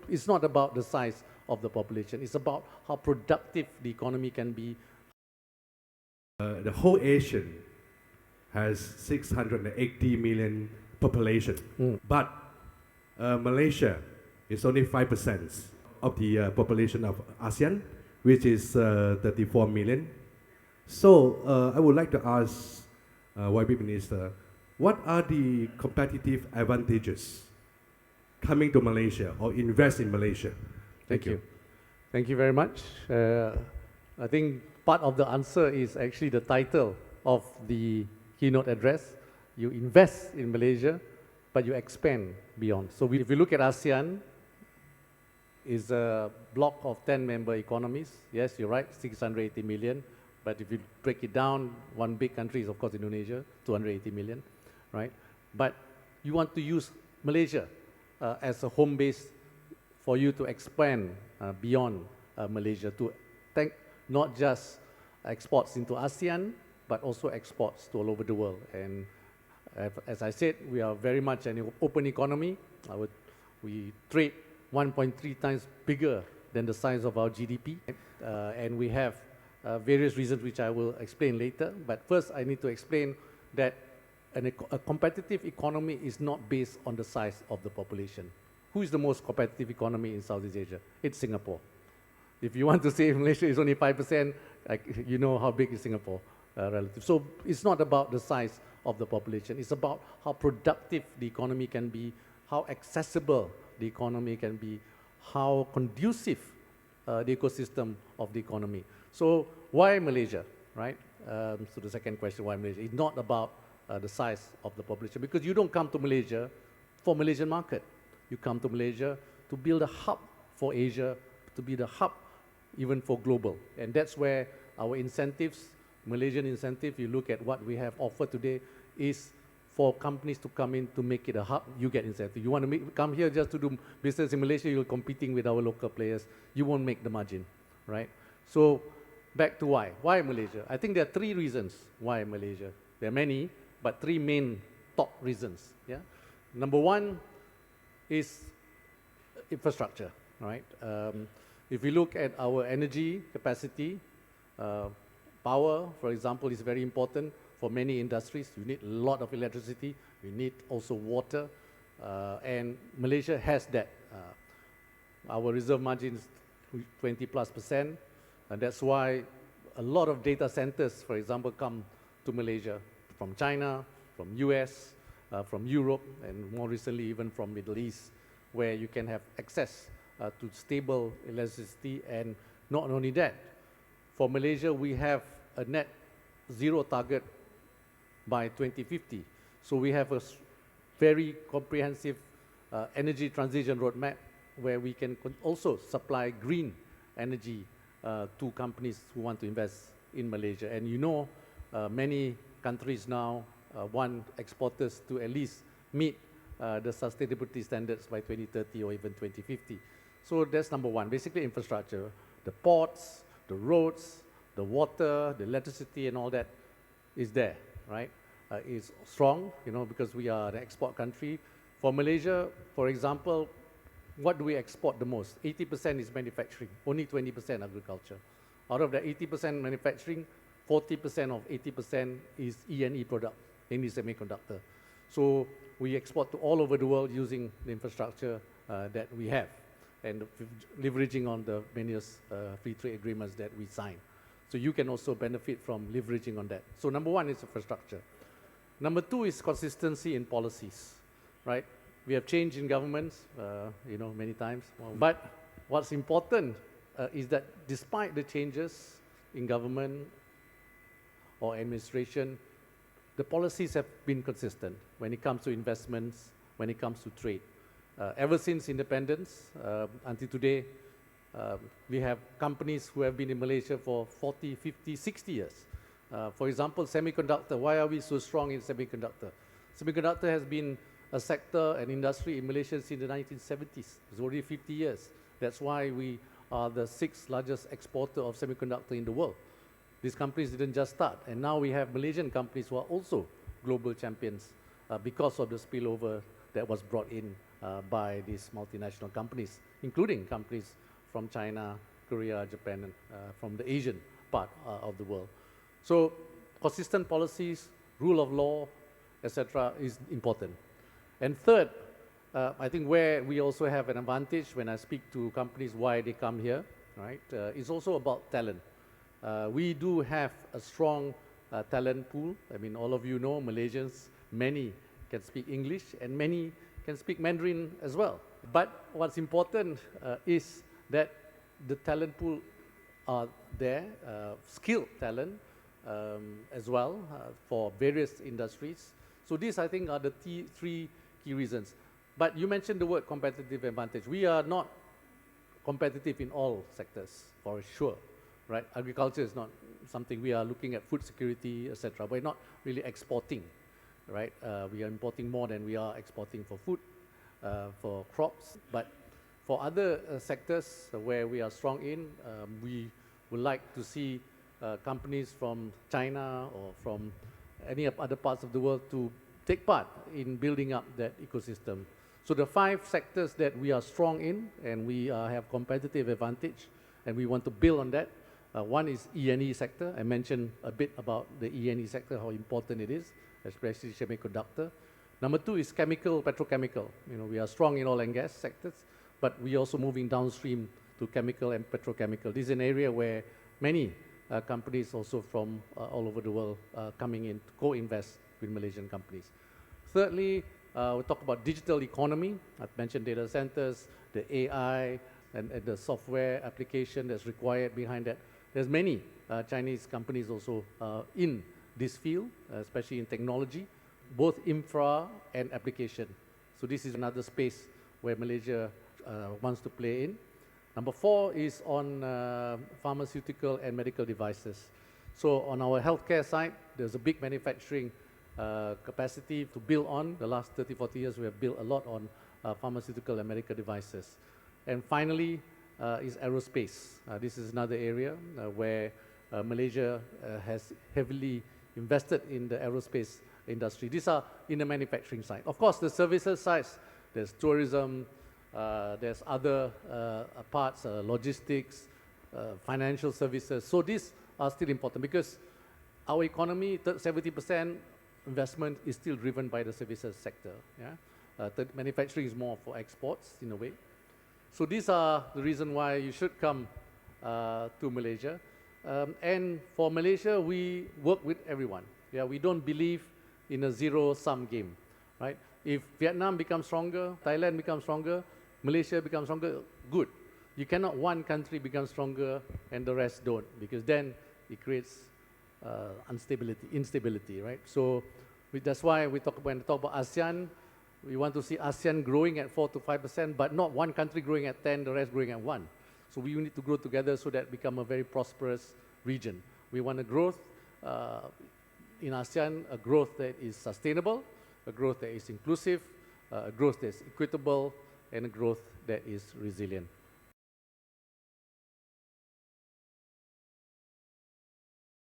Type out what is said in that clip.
it's not about the size of the population. It's about how productive the economy can be. The whole ASEAN has 680 million population, but Malaysia is only 5% of the population of ASEAN, which is 34 million. So I would like to ask YB Minister, what are the competitive advantages coming to Malaysia or invest in Malaysia? Thank you. Thank you very much. I think part of the answer is actually the title of the keynote address. You invest in Malaysia, but you expand beyond. So if you look at ASEAN, is a block of 10 member economies. Yes, you're right, 680 million. But if you break it down, one big country is, of course, Indonesia, 280 million, right? But you want to use Malaysia as a home base for you to expand beyond Malaysia, to not just exports into ASEAN, but also exports to all over the world. And as I said, we are very much an open economy. We trade 1.3 times bigger than the size of our GDP. And we have various reasons which I will explain later. But first, I need to explain that a competitive economy is not based on the size of the population. Who is the most competitive economy in Southeast Asia? It's Singapore. If you want to say Malaysia is only 5%, you know how big is Singapore relative. So it's not about the size of the population. It's about how productive the economy can be, how accessible the economy can be, how conducive the ecosystem of the economy. So why Malaysia, right? So the second question, why Malaysia? It's not about the size of the population, because you don't come to Malaysia for Malaysian market. You come to Malaysia to build a hub for Asia, to be the hub even for global. And that's where our incentives, Malaysian incentive, you look at what we have offered today, is for companies to come in to make it a hub. You get incentive. You want to come here just to do business in Malaysia, you're competing with our local players, you won't make the margin, right? So back to why. Why Malaysia? I think there are three reasons why Malaysia. There are many, but three main top reasons. Yeah. Number one is infrastructure, right? If we look at our energy capacity, power, for example, is very important for many industries. You need a lot of electricity. You need also water. And Malaysia has that. Our reserve margin is 20+%. And that's why a lot of data centers, for example, come to Malaysia from China, from US, from Europe, and more recently even from Middle East, where you can have access to stable electricity. And not only that, for Malaysia, we have a net zero target by 2050. So we have a very comprehensive energy transition roadmap where we can also supply green energy to companies who want to invest in Malaysia. And you know, many countries now want exporters to at least meet the sustainability standards by 2030 or even 2050. So that's number one, basically infrastructure. The ports, the roads, the water, the electricity and all that is there, right? Is strong, you know, because we are an export country. For Malaysia, for example, what do we export the most? 80% is manufacturing, only 20% agriculture. Out of that 80% manufacturing, 40% of 80% is E&E product, mainly semiconductor. So we export to all over the world using the infrastructure that we have and leveraging on the various free trade agreements that we sign. So you can also benefit from leveraging on that. So number one is infrastructure. Number two is consistency in policies, right? We have changed in governments, you know, many times. But what's important is that despite the changes in government or administration, the policies have been consistent when it comes to investments, when it comes to trade. Ever since independence until today, we have companies who have been in Malaysia for 40, 50, 60 years. For example, semiconductor. Why are we so strong in semiconductor? Semiconductor has been a sector, an industry in Malaysia since the 1970s. It's already 50 years. That's why we are the 6th largest exporter of semiconductor in the world. These companies didn't just start. And now we have Malaysian companies who are also global champions because of the spillover that was brought in by these multinational companies including companies from China, Korea, Japan, and from the Asian part of the world. So consistent policies, rule of law, etc. is important. And third, I think where we also have an advantage when I speak to companies why they come here, right, is also about talent. We do have a strong talent pool. I mean, all of you know Malaysians, many can speak English and many can speak Mandarin as well. But what's important is that the talent pool are there, skilled talent as well for various industries. So these, I think, are the three key reasons. But you mentioned the word competitive advantage. We are not competitive in all sectors, for sure, right? Agriculture is not something we are looking at, food security, etc. We're not really exporting, right? We are importing more than we are exporting for food, for crops. But for other sectors where we are strong in, we would like to see companies from China or from any other parts of the world to take part in building up that ecosystem. So the 5 sectors that we are strong in and we have competitive advantage and we want to build on that. One is E&E sector. I mentioned a bit about the E&E sector, how important it is, especially semiconductor. Number 2 is chemical, petrochemical. You know, we are strong in oil and gas sectors, but we are also moving downstream to chemical and petrochemical. This is an area where many companies also from all over the world coming in to co-invest with Malaysian companies. Thirdly, we talk about digital economy. I've mentioned data centers, the AI, and the software application that's required behind that. There's many Chinese companies also in this field, especially in technology, both infra and application. So this is another space where Malaysia wants to play in. Number 4 is on pharmaceutical and medical devices. So on our healthcare side, there's a big manufacturing capacity to build on. The last 30, 40 years, we have built a lot on pharmaceutical and medical devices. And finally is aerospace. This is another area where Malaysia has heavily invested in the aerospace industry. These are in the manufacturing side. Of course, the services side, there's tourism, there's other parts, logistics, financial services. So these are still important because our economy, 70% investment is still driven by the services sector. Yeah? The manufacturing is more for exports in a way. So these are the reason why you should come to Malaysia. And for Malaysia, we work with everyone. Yeah, we don't believe in a zero-sum game, right? If Vietnam becomes stronger, Thailand becomes stronger, Malaysia becomes stronger, good. You cannot one country become stronger and the rest don't, because then it creates instability, right? So that's why when we talk about ASEAN, we want to see ASEAN growing at 4 to 5%, but not one country growing at 10, the rest growing at 1. So we need to grow together so that become a very prosperous region. We want a growth in ASEAN, a growth that is sustainable, a growth that is inclusive, a growth that is equitable, and a growth that is resilient.